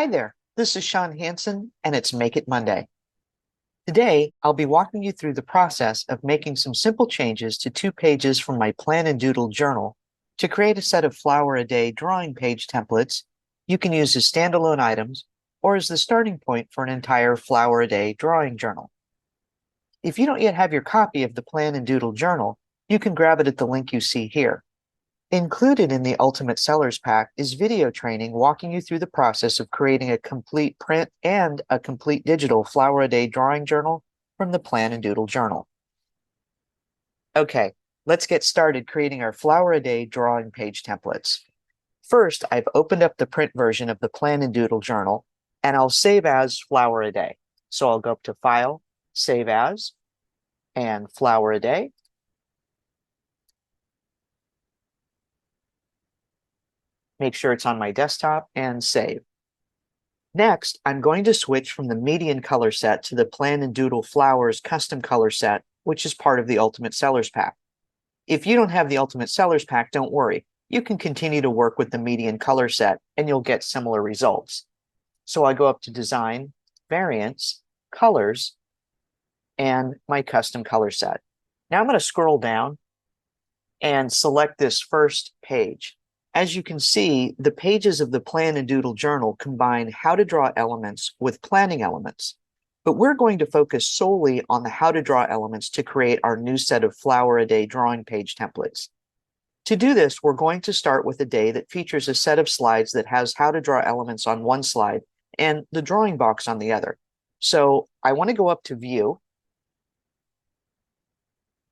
Hi there, this is Shawn Hansen, and it's Make It Monday. Today, I'll be walking you through the process of making some simple changes to 2 pages from my Plan Doodle Journal to create a set of Flower a Day drawing page templates you can use as standalone items or as the starting point for an entire Flower a Day drawing journal. If you don't yet have your copy of the Plan Doodle Journal, you can grab it at the link you see here. Included in the Ultimate Sellers Pack is video training walking you through the process of creating a complete print and a complete digital Flower a Day drawing journal from the Plan Doodle Journal. Okay, let's get started creating our Flower a Day drawing page templates. First, I've opened up the print version of the Plan Doodle Journal, and I'll save as Flower a Day. So I'll go up to File, Save As, and Flower a Day. Make sure it's on my desktop and save. Next, I'm going to switch from the median color set to the Plan Doodle Flowers custom color set, which is part of the Ultimate Sellers Pack. If you don't have the Ultimate Sellers Pack, don't worry. You can continue to work with the median color set and you'll get similar results. So I go up to Design, Variants, Colors, and my custom color set. Now I'm going to scroll down and select this first page. As you can see, the pages of the Plan Doodle Journal combine how to draw elements with planning elements. But we're going to focus solely on the how to draw elements to create our new set of Flower a Day drawing page templates. To do this, we're going to start with a day that features a set of slides that has how to draw elements on one slide and the drawing box on the other. So I want to go up to View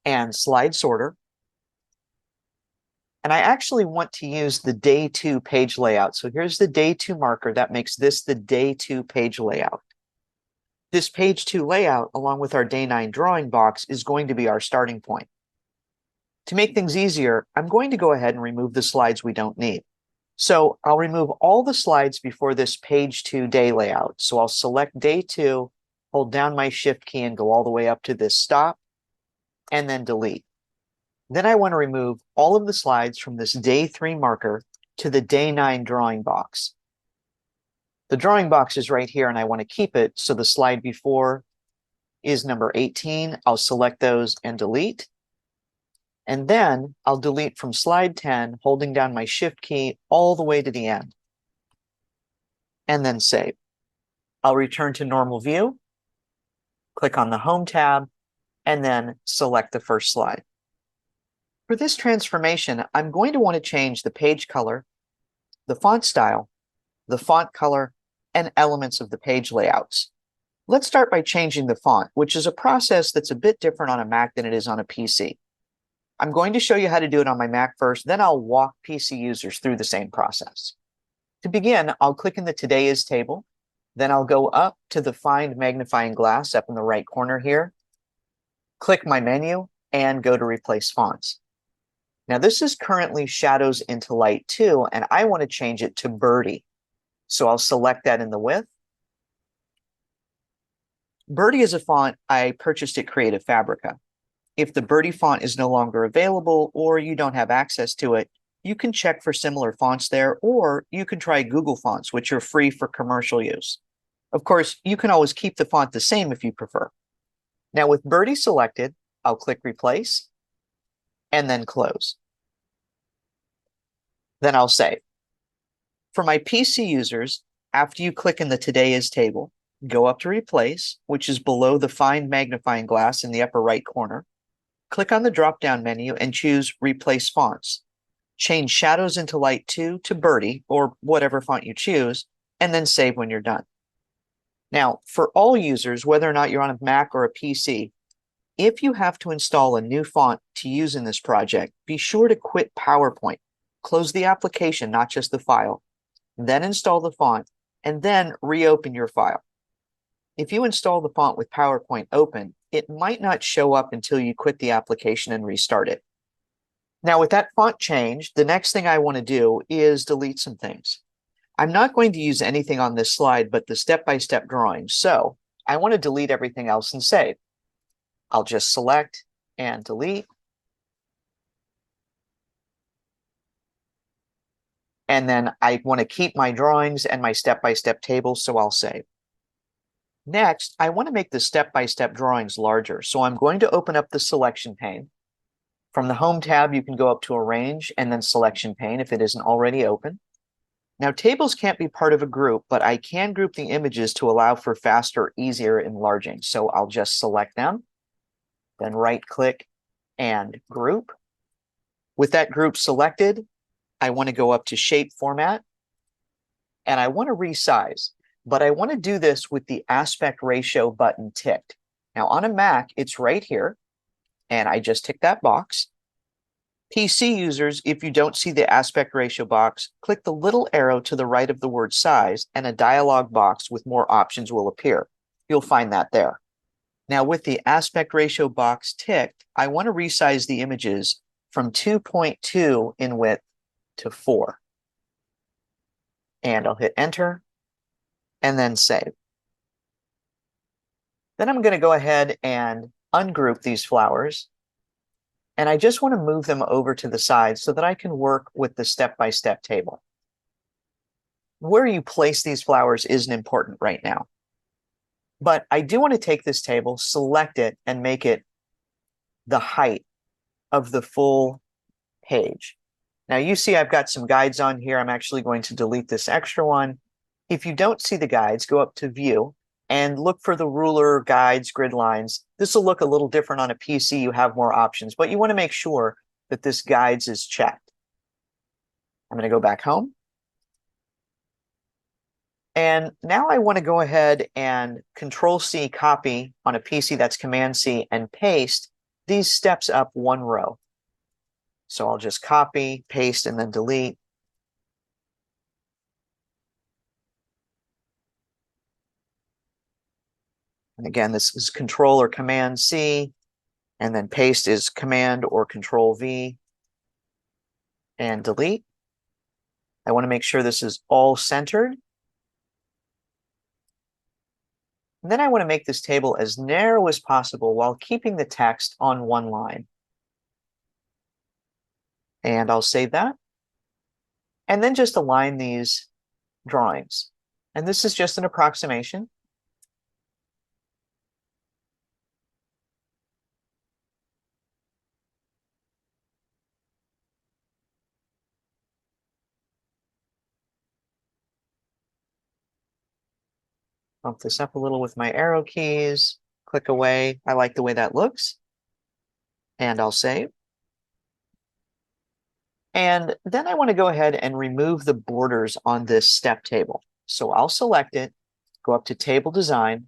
and Slide Sorter. And I actually want to use the Day 2 page layout. So here's the Day 2 marker that makes this the Day 2 page layout. This page 2 layout, along with our Day 9 drawing box, is going to be our starting point. To make things easier, I'm going to go ahead and remove the slides we don't need. So I'll remove all the slides before this page 2 day layout. So I'll select Day 2, hold down my Shift key and go all the way up to this stop, and then delete. Then I want to remove all of the slides from this Day 3 marker to the Day 9 drawing box. The drawing box is right here, and I want to keep it, so the slide before is number 18. I'll select those and delete. And then I'll delete from slide 10, holding down my Shift key all the way to the end. And then save. I'll return to normal view, click on the Home tab, and then select the first slide. For this transformation, I'm going to want to change the page color, the font style, the font color, and elements of the page layouts. Let's start by changing the font, which is a process that's a bit different on a Mac than it is on a PC. I'm going to show you how to do it on my Mac first, then I'll walk PC users through the same process. To begin, I'll click in the Today Is table, then I'll go up to the Find Magnifying Glass up in the right corner here, click my menu, and go to Replace Fonts. Now this is currently Shadows into Light 2, and I want to change it to Birdie. So I'll select that in the width. Birdie is a font I purchased at Creative Fabrica. If the Birdie font is no longer available or you don't have access to it, you can check for similar fonts there, or you can try Google Fonts, which are free for commercial use. Of course, you can always keep the font the same if you prefer. Now with Birdie selected, I'll click Replace and then Close. Then I'll save. For my PC users, after you click in the Today Is table, go up to Replace, which is below the Find Magnifying Glass in the upper right corner. Click on the drop-down menu and choose Replace Fonts. Change Shadows into Light 2 to Birdie, or whatever font you choose, and then save when you're done. Now, for all users, whether or not you're on a Mac or a PC, if you have to install a new font to use in this project, be sure to quit PowerPoint. Close the application, not just the file. Then install the font, and then reopen your file. If you install the font with PowerPoint open, it might not show up until you quit the application and restart it. Now, with that font change, the next thing I want to do is delete some things. I'm not going to use anything on this slide but the step-by-step drawing, so I want to delete everything else and save. I'll just select and delete. And then I want to keep my drawings and my step-by-step table, so I'll save. Next, I want to make the step-by-step drawings larger. So I'm going to open up the selection pane. From the Home tab, you can go up to Arrange and then Selection pane if it isn't already open. Now, tables can't be part of a group, but I can group the images to allow for faster, easier enlarging. So I'll just select them, then right-click and group. With that group selected, I want to go up to Shape Format, and I want to resize. But I want to do this with the aspect ratio button ticked. Now on a Mac, it's right here, and I just tick that box. PC users, if you don't see the aspect ratio box, click the little arrow to the right of the word size, and a dialog box with more options will appear. You'll find that there. Now with the aspect ratio box ticked, I want to resize the images from 2.2 in width to 4. And I'll hit Enter, and then save. Then I'm going to go ahead and ungroup these flowers. And I just want to move them over to the side so that I can work with the step-by-step table. Where you place these flowers isn't important right now. But I do want to take this table, select it, and make it the height of the full page. Now you see I've got some guides on here. I'm actually going to delete this extra one. If you don't see the guides, go up to View and look for the ruler, guides, grid lines. This will look a little different on a PC. You have more options, but you want to make sure that this guides is checked. I'm going to go back home. And now I want to go ahead and Control-C copy on a PC, that's Command-C, and paste these steps up one row. So I'll just copy, paste, and then delete. And again, this is Control or Command-C, and then paste is Command or Control-V, and delete. I want to make sure this is all centered. And then I want to make this table as narrow as possible while keeping the text on one line. And I'll save that. And then just align these drawings. And this is just an approximation. Bump this up a little with my arrow keys, click away. I like the way that looks. And I'll save. And then I want to go ahead and remove the borders on this step table. So I'll select it, go up to Table Design,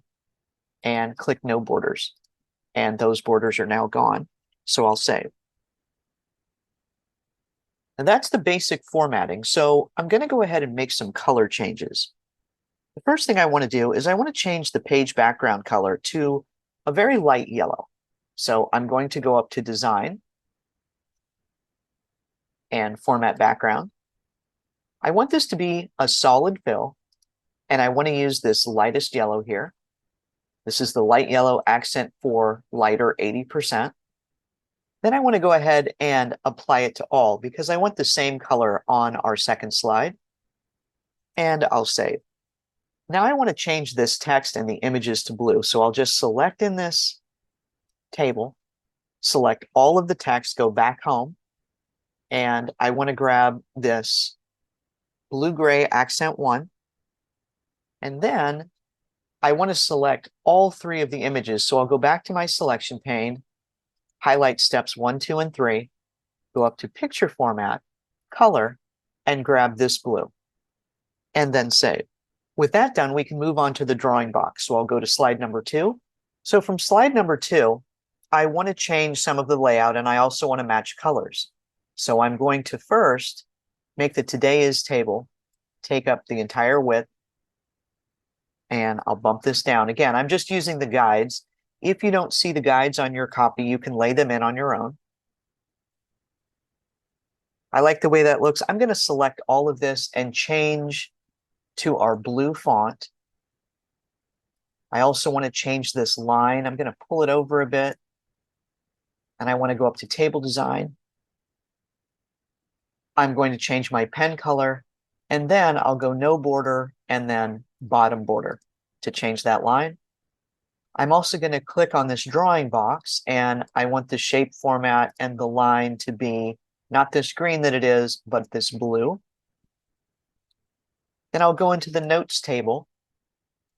and click No Borders. And those borders are now gone. So I'll save. And that's the basic formatting. So I'm going to go ahead and make some color changes. The first thing I want to do is I want to change the page background color to a very light yellow. So I'm going to go up to Design and Format Background. I want this to be a solid fill, and I want to use this lightest yellow here. This is the light yellow accent for lighter 80%. Then I want to go ahead and apply it to all because I want the same color on our second slide. And I'll save. Now I want to change this text and the images to blue. So I'll just select in this table, select all of the text, go back home, and I want to grab this blue-gray accent 1. And then I want to select all 3 of the images. So I'll go back to my selection pane, highlight steps 1, 2, and 3, go up to Picture Format, Color, and grab this blue, and then save. With that done, we can move on to the drawing box. So I'll go to slide number 2. So from slide number 2, I want to change some of the layout, and I also want to match colors. So I'm going to first make the Today Is table take up the entire width, and I'll bump this down. Again, I'm just using the guides. If you don't see the guides on your copy, you can lay them in on your own. I like the way that looks. I'm going to select all of this and change to our blue font. I also want to change this line. I'm going to pull it over a bit. And I want to go up to Table Design. I'm going to change my pen color And then I'll go no border and then bottom border to change that line. I'm also going to click on this drawing box, and I want the shape format and the line to be not this green that it is, but this blue. Then I'll go into the notes table.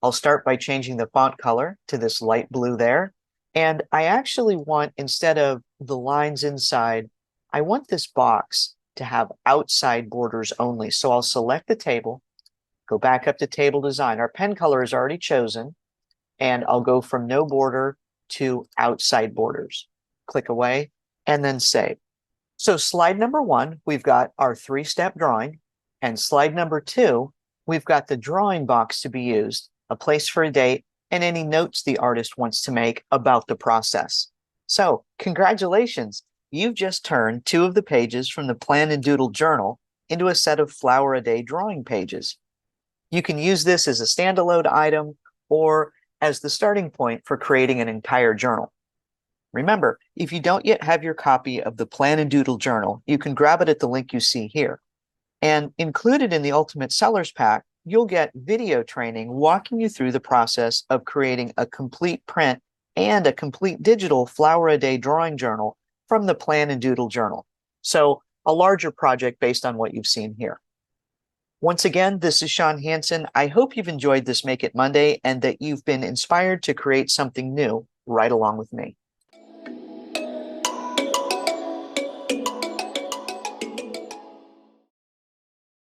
I'll start by changing the font color to this light blue there. And I actually want, instead of the lines inside, I want this box to have outside borders only. So I'll select the table, go back up to table design. Our pen color is already chosen, and I'll go from no border to outside borders. Click away and then save. So slide number 1, we've got our 3-step drawing, and slide number 2, we've got the drawing box to be used, a place for a date, and any notes the artist wants to make about the process. So congratulations, you've just turned 2 of the pages from the Plan and Doodle Journal into a set of Flower a Day drawing pages. You can use this as a standalone item or as the starting point for creating an entire journal. Remember, if you don't yet have your copy of the Plan and Doodle Journal, you can grab it at the link you see here. And included in the Ultimate Sellers Pack, you'll get video training walking you through the process of creating a complete print and a complete digital Flower a Day drawing journal from the Plan and Doodle Journal. So a larger project based on what you've seen here. Once again, this is Shawn Hansen. I hope you've enjoyed this Make It Monday and that you've been inspired to create something new right along with me.